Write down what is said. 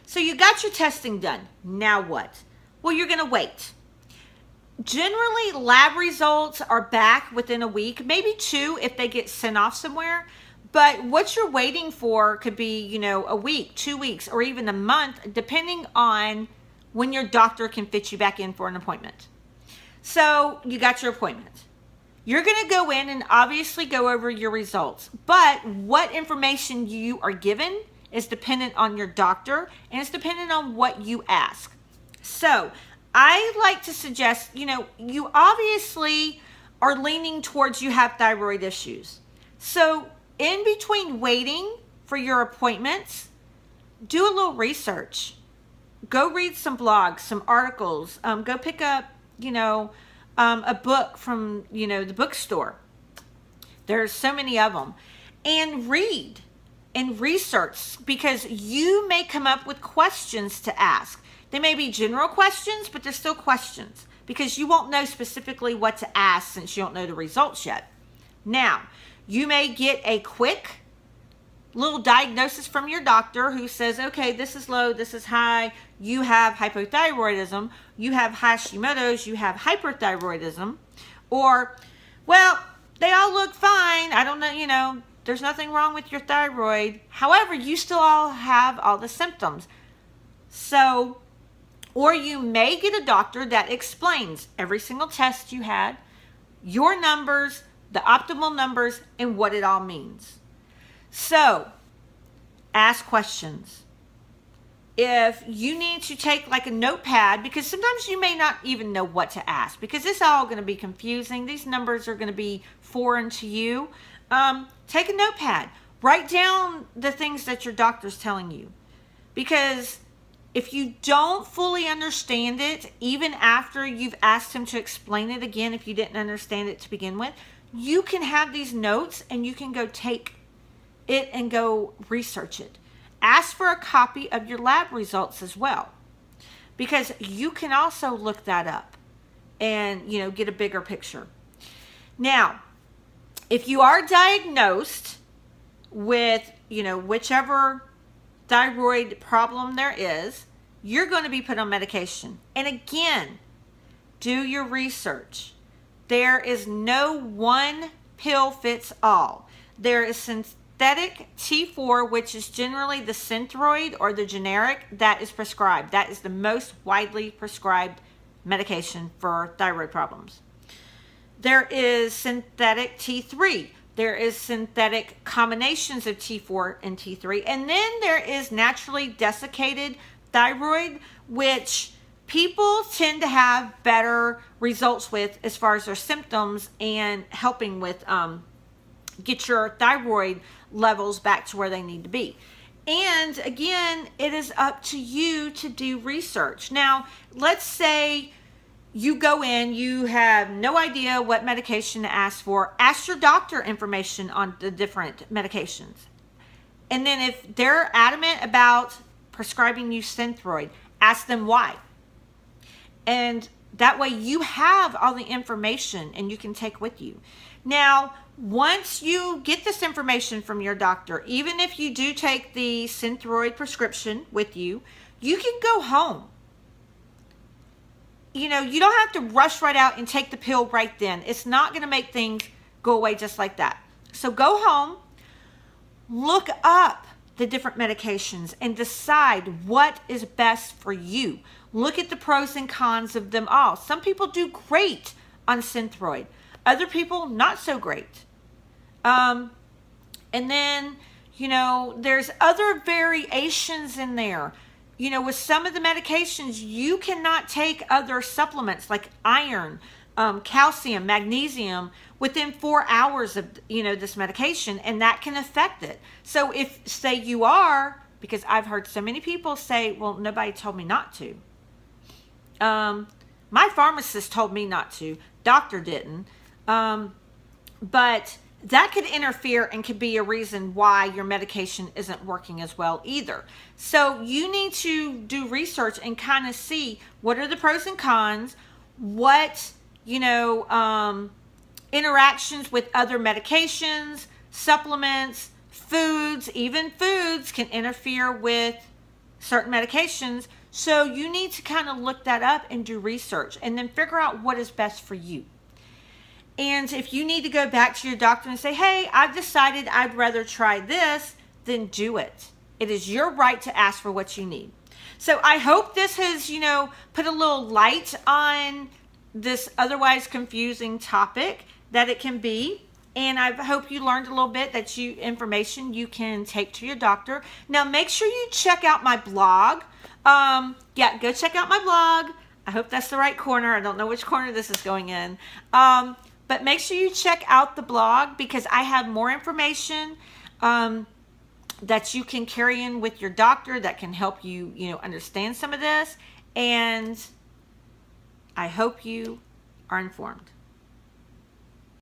So you got your testing done. Now what? Well, you're going to wait. Generally, lab results are back within a week, maybe 2 if they get sent off somewhere. But what you're waiting for could be, a week, 2 weeks, or even a month, depending on when your doctor can fit you back in for an appointment. So you got your appointment. You're going to go in and obviously go over your results. But what information you are given is dependent on your doctor, and it's dependent on what you ask. So I like to suggest, you obviously are leaning towards you have thyroid issues. So in between waiting for your appointments, do a little research. Go read some blogs, some articles. Go pick up, a book from, the bookstore. There's so many of them. And read and research, because you may come up with questions to ask. They may be general questions, but they're still questions, because you won't know specifically what to ask since you don't know the results yet. Now, you may get a quick little diagnosis from your doctor who says, okay, this is low, this is high, you have hypothyroidism, you have Hashimoto's, you have hyperthyroidism, or, well, they all look fine, I don't know, there's nothing wrong with your thyroid. However, you still all have all the symptoms. So, or you may get a doctor that explains every single test you had, your numbers, the optimal numbers, and what it all means. So, ask questions. If you need to take like a notepad, because sometimes you may not even know what to ask, because it's all going to be confusing. These numbers are going to be foreign to you. Take a notepad. Write down the things that your doctor's telling you. Because if you don't fully understand it, even after you've asked him to explain it again, if you didn't understand it to begin with, you can have these notes and you can go take it and go research it. Ask for a copy of your lab results as well, because you can also look that up and, get a bigger picture. Now, if you are diagnosed with, whichever thyroid problem there is, you're going to be put on medication. And again, do your research. There is no one pill fits all. There is synthetic T4, which is generally the Synthroid or the generic that is prescribed. That is the most widely prescribed medication for thyroid problems. There is synthetic T3. There is synthetic combinations of T4 and T3. And then there is naturally desiccated thyroid, which people tend to have better results with as far as their symptoms and helping with get your thyroid levels back to where they need to be. And again, it is up to you to do research. Now, let's say you go in, you have no idea what medication to ask for. Ask your doctor information on the different medications. And then if they're adamant about prescribing you Synthroid, ask them why. And that way you have all the information and you can take with you. Now, once you get this information from your doctor, even if you do take the Synthroid prescription with you, you can go home. You don't have to rush right out and take the pill right then. It's not going to make things go away just like that. So go home, look up the different medications and decide what is best for you. Look at the pros and cons of them all. Some people do great on Synthroid. Other people, not so great. And then, there's other variations in there. With some of the medications, you cannot take other supplements like iron, calcium, magnesium within 4 hours of, this medication, and that can affect it. So if, say you are, because I've heard so many people say, well, nobody told me not to. My pharmacist told me not to. Doctor didn't. But that could interfere and could be a reason why your medication isn't working as well either. So you need to do research and kind of see what are the pros and cons, what, interactions with other medications, supplements, foods, even foods can interfere with certain medications. So you need to kind of look that up and do research and then figure out what is best for you. And if you need to go back to your doctor and say, hey, I've decided I'd rather try this, then do it. It is your right to ask for what you need. So I hope this has, put a little light on this otherwise confusing topic that it can be. And I hope you learned a little bit that information you can take to your doctor. Now make sure you check out my blog. Go check out my blog. I hope that's the right corner. I don't know which corner this is going in. But make sure you check out the blog because I have more information that you can carry in with your doctor that can help you, understand some of this. And I hope you are informed.